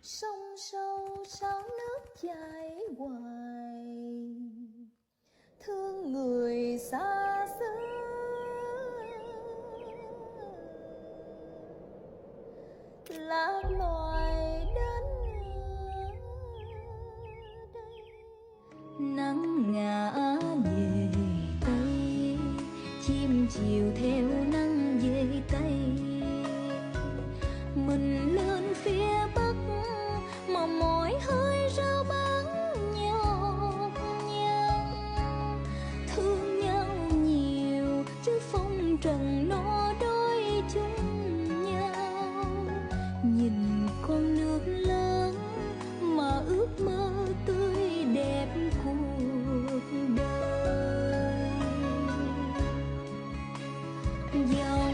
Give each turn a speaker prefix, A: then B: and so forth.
A: sông sâu sao nước chảy hoài, thương người xa xứ. Lạc loài đến đây, nắng ngả về Tây, chim chiều theo nắng về Tây. Mình lên phía Bắc mà mỏi hơi rao bán nhọc nhằn, thương nhau nhiều chứ phong trần nó đôi chung nhau. Nhìn con nước lớn mà ước mơ tươi đẹp cuộc đời. Dòng